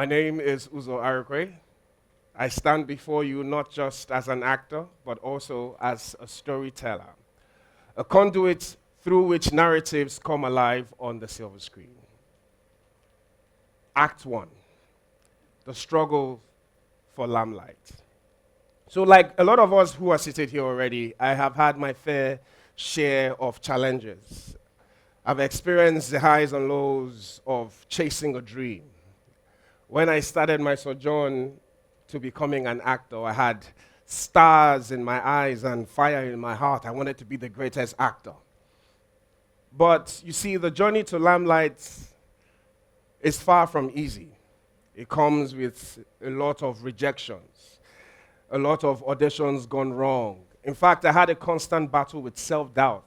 My name is Uzor Arukwe. I stand before you not just as an actor, but also as a storyteller, a conduit through which narratives come alive on the silver screen. Act 1, the struggle for limelight. So like a lot of us who are seated here already, I have had my fair share of challenges. I've experienced the highs and lows of chasing a dream. When I started my sojourn to becoming an actor, I had stars in my eyes and fire in my heart. I wanted to be the greatest actor. But you see, the journey to limelight is far from easy. It comes with a lot of rejections, a lot of auditions gone wrong. In fact, I had a constant battle with self-doubt.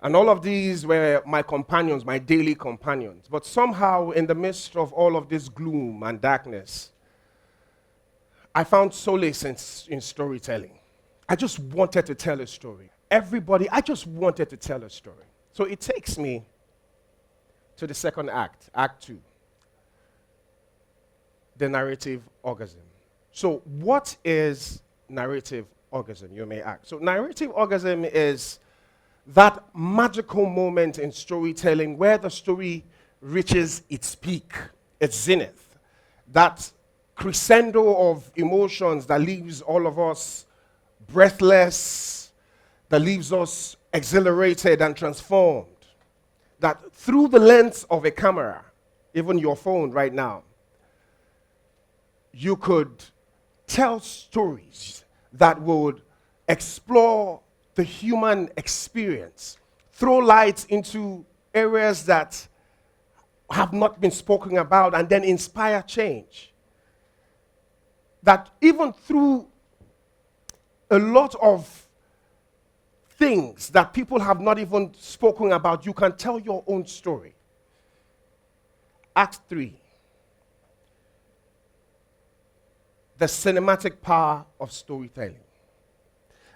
And all of these were my companions, my daily companions. But somehow, in the midst of all of this gloom and darkness, I found solace in storytelling. I just wanted to tell a story. I just wanted to tell a story. So it takes me to the second act, Act 2, the narrative orgasm. So what is narrative orgasm, you may ask? So narrative orgasm is that magical moment in storytelling where the story reaches its peak, its zenith, that crescendo of emotions that leaves all of us breathless, that leaves us exhilarated and transformed, that through the lens of a camera, even your phone right now, you could tell stories that would explore the human experience, throw light into areas that have not been spoken about, and then inspire change. That even through a lot of things that people have not even spoken about, you can tell your own story. Act 3, the cinematic power of storytelling.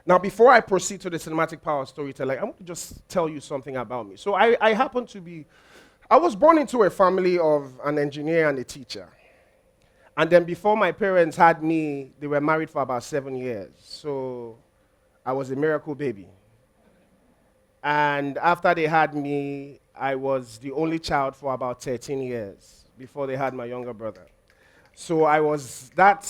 Now, before I proceed to the cinematic power of storytelling, I want to just tell you something about me. So I was born into a family of an engineer and a teacher. And then before my parents had me, they were married for about 7 years. So I was a miracle baby. And after they had me, I was the only child for about 13 years before they had my younger brother. So I was that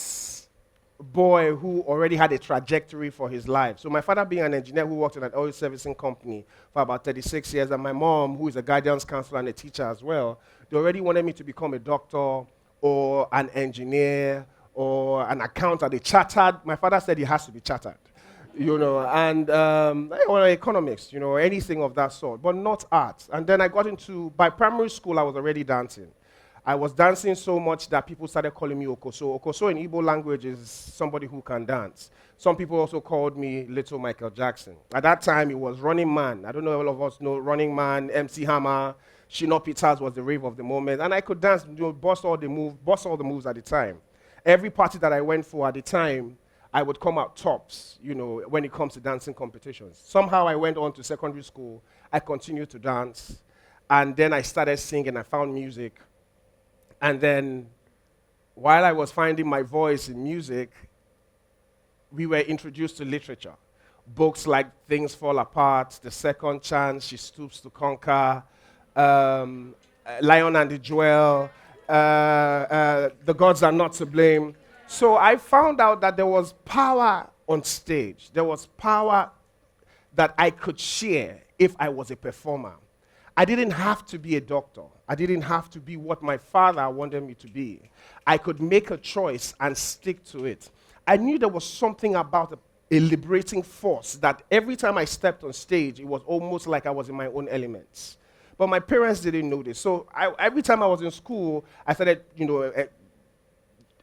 boy who already had a trajectory for his life. So my father being an engineer who worked in an oil servicing company for about 36 years, and my mom, who is a guidance counselor and a teacher as well, they already wanted me to become a doctor or an engineer or an accountant, my father said he has to be chartered, and or economics, anything of that sort, but not arts. And then by primary school, I was already dancing. I was dancing so much that people started calling me Okoso. Okoso in Igbo language is somebody who can dance. Some people also called me Little Michael Jackson. At that time, it was Running Man. I don't know if all of us know Running Man, MC Hammer, Shino Peters was the rave of the moment. And I could dance, bust all the moves at the time. Every party that I went for at the time, I would come out tops, when it comes to dancing competitions. Somehow I went on to secondary school. I continued to dance. And then I started singing. I found music. And then, while I was finding my voice in music, we were introduced to literature. Books like Things Fall Apart, The Second Chance, She Stoops to Conquer, Lion and the Jewel, The Gods Are Not to Blame. So I found out that there was power on stage. There was power that I could share if I was a performer. I didn't have to be a doctor. I didn't have to be what my father wanted me to be. I could make a choice and stick to it. I knew there was something about a liberating force that every time I stepped on stage, it was almost like I was in my own elements. But my parents didn't know this. So every time I was in school, I started,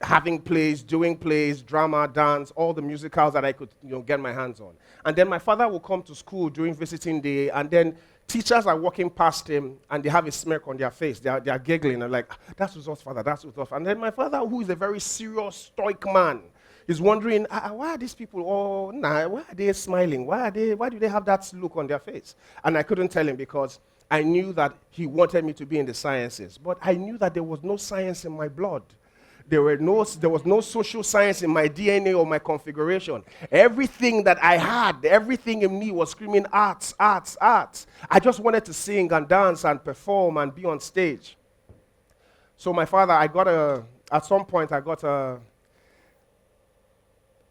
having plays, doing plays, drama, dance, all the musicals that I could get my hands on. And then my father would come to school during visiting day, and then teachers are walking past him, and they have a smirk on their face. They are giggling, and like, that's Uzor's father, that's Uzor's father. And then my father, who is a very serious, stoic man, is wondering, why are these people why are they smiling? Why do they have that look on their face? And I couldn't tell him because I knew that he wanted me to be in the sciences, but I knew that there was no science in my blood. There was no social science in my DNA or my configuration. Everything that I had, everything in me was screaming arts, arts, arts. I just wanted to sing and dance and perform and be on stage. So my father, at some point I got a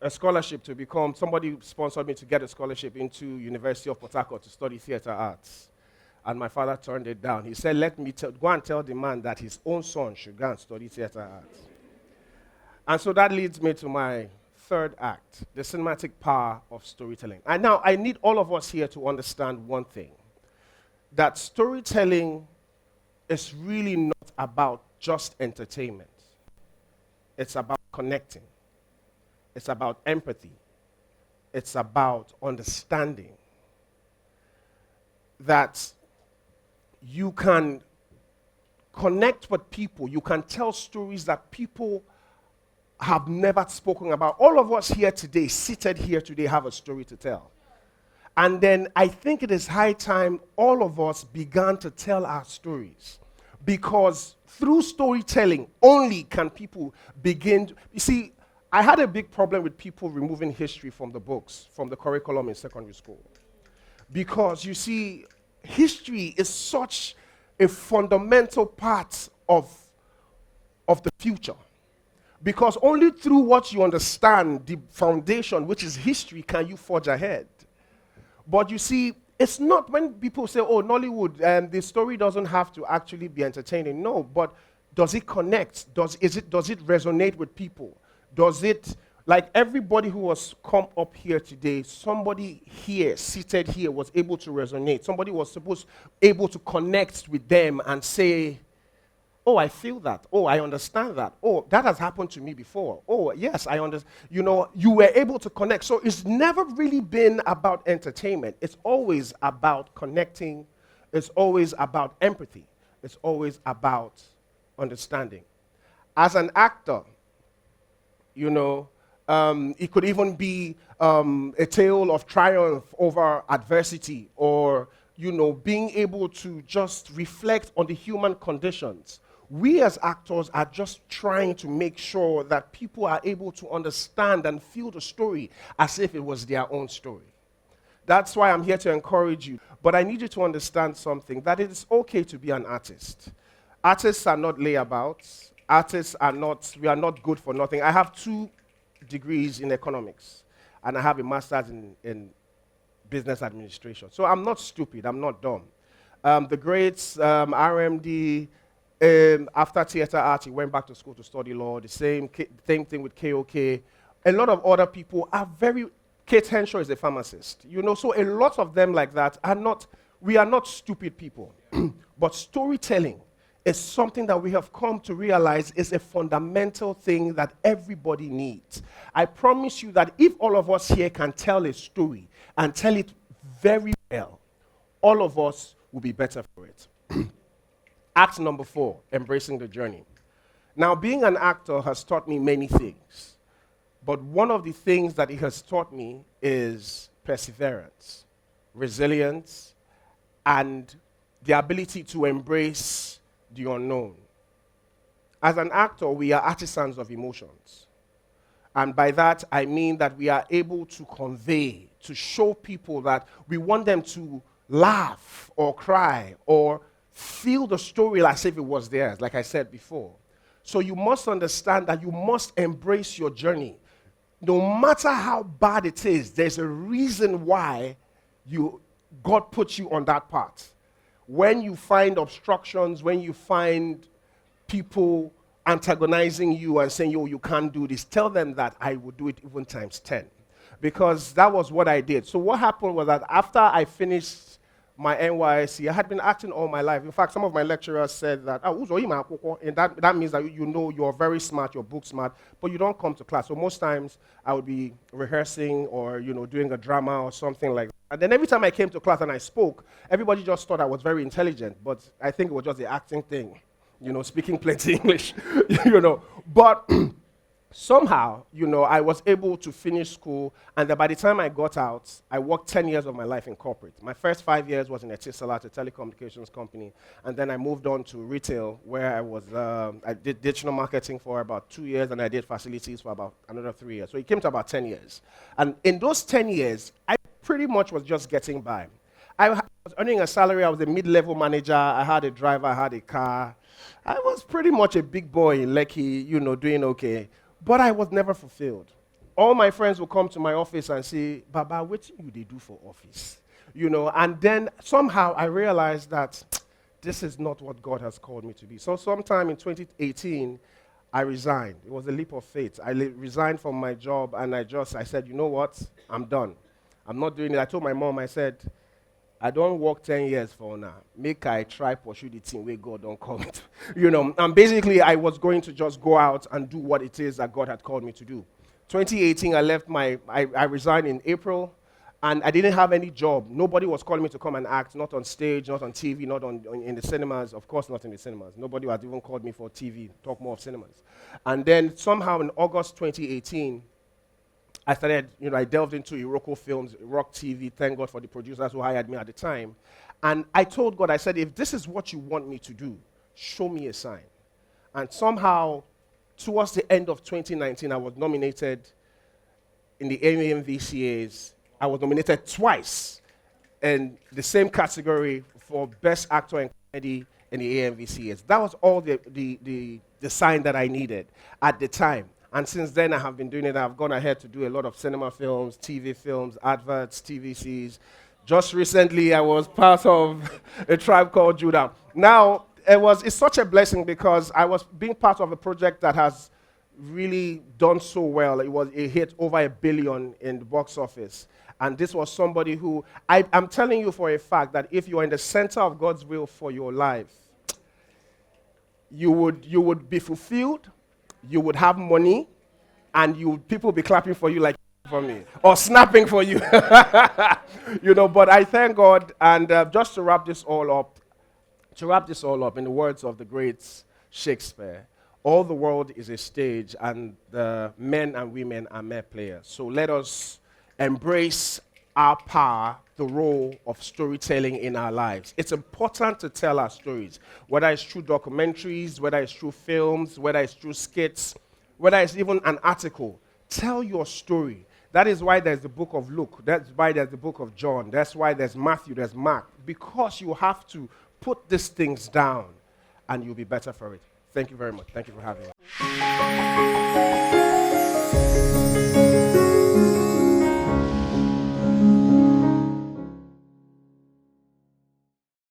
scholarship to become, somebody sponsored me to get a scholarship into University of Port Harcourt to study theater arts. And my father turned it down. He said, let me go and tell the man that his own son should go and study theater arts. And so that leads me to my third act, the cinematic power of storytelling. And now I need all of us here to understand one thing, that storytelling is really not about just entertainment. It's about connecting. It's about empathy. It's about understanding. That you can connect with people. You can tell stories that people have never spoken about. All of us here today, seated here today, have a story to tell. And then I think it is high time all of us began to tell our stories. Because through storytelling only can people begin. You see, I had a big problem with people removing history from the books, from the curriculum in secondary school. Because you see, history is such a fundamental part of the future. Because only through what you understand, the foundation, which is history, can you forge ahead. But you see, it's not when people say, oh, Nollywood, the story doesn't have to actually be entertaining. No, but does it connect? Does it resonate with people? Does it, like everybody who was come up here today, somebody here, seated here, was able to resonate. Somebody was able to connect with them and say, oh, I feel that. Oh, I understand that. Oh, that has happened to me before. Oh, yes, I understand. You know, you were able to connect. So it's never really been about entertainment. It's always about connecting. It's always about empathy. It's always about understanding. As an actor, you know, it could even be a tale of triumph over adversity, or, you know, being able to just reflect on the human conditions. We as actors are just trying to make sure that people are able to understand and feel the story as if it was their own story. That's why I'm here to encourage you. But I need you to understand something, that it is okay to be an artist. Artists are not layabouts. We are not good for nothing. I have 2 degrees in economics, and I have a master's in business administration. So I'm not stupid, I'm not dumb. The greats, RMD, after theater arts, he went back to school to study law. The same thing with KOK. A lot of other people are Kate Henshaw is a pharmacist. You know, so a lot of them like that we are not stupid people. But storytelling is something that we have come to realize is a fundamental thing that everybody needs. I promise you that if all of us here can tell a story and tell it very well, all of us will be better for it. Act number 4, embracing the journey. Now, being an actor has taught me many things, but one of the things that it has taught me is perseverance, resilience, and the ability to embrace the unknown. As an actor, we are artisans of emotions. And by that, I mean that we are able to convey, to show people that we want them to laugh or cry or feel the story as if it was theirs, like I said before. So you must understand that you must embrace your journey. No matter how bad it is, there's a reason why God put you on that path. When you find obstructions, when you find people antagonizing you and saying, yo, you can't do this, tell them that I will do it even times 10. Because that was what I did. So what happened was that after I finished my NYSC, I had been acting all my life. In fact, some of my lecturers said that, and that means that you know you're very smart, you're book smart, but you don't come to class. So most times I would be rehearsing or, you know, doing a drama or something like that. And then every time I came to class and I spoke, everybody just thought I was very intelligent, but I think it was just the acting thing, you know, speaking plenty English, you know. But somehow, I was able to finish school, and then by the time I got out, I worked 10 years of my life in corporate. My first 5 years was in exhilarating, a telecommunications company, and then I moved on to retail, where I did digital marketing for about 2 years, and I did facilities for about another 3 years. So it came to about 10 years. And in those 10 years, I pretty much was just getting by. I was earning a salary. I was a mid-level manager. I had a driver. I had a car. I was pretty much a big boy in Lekki, doing okay. But I was never fulfilled. All my friends would come to my office and say, Baba, what do they do for office? And then somehow I realized that this is not what God has called me to be. So sometime in 2018, I resigned. It was a leap of faith. I resigned from my job, and I said, you know what? I'm done. I'm not doing it. I told my mom, I said, I don't work 10 years for now. Make I try pursue the thing where God don't call me to. And basically I was going to just go out and do what it is that God had called me to do. 2018, I resigned in April, and I didn't have any job. Nobody was calling me to come and act, not on stage, not on TV, not in the cinemas. Of course, not in the cinemas. Nobody had even called me for TV, talk more of cinemas. And then somehow in August 2018, I started, I delved into Iroko Films, Rock TV, thank God for the producers who hired me at the time. And I told God, I said, if this is what you want me to do, show me a sign. And somehow, towards the end of 2019, I was nominated in the AMVCAs. I was nominated twice in the same category for Best Actor in Comedy in the AMVCAs. That was all the sign that I needed at the time. And since then, I have been doing it. I've gone ahead to do a lot of cinema films, TV films, adverts, TVCs. Just recently, I was part of A Tribe Called Judah. Now, it's such a blessing because I was being part of a project that has really done so well. It hit over $1 billion in the box office. And this was somebody who, I'm telling you for a fact that if you are in the center of God's will for your life, you would be fulfilled, you would have money, and people will be clapping for you like for me, or snapping for you. But I thank God, and just to wrap this all up, in the words of the great Shakespeare, all the world is a stage, and the men and women are mere players. So let us embrace our power, the role of storytelling in our lives. It's important to tell our stories, whether it's through documentaries, whether it's through films, whether it's through skits, whether it's even an article. Tell your story. That is why there's the book of Luke. That's why there's the book of John. That's why there's Matthew, there's Mark. Because you have to put these things down, and you'll be better for it. Thank you very much. Thank you for having me.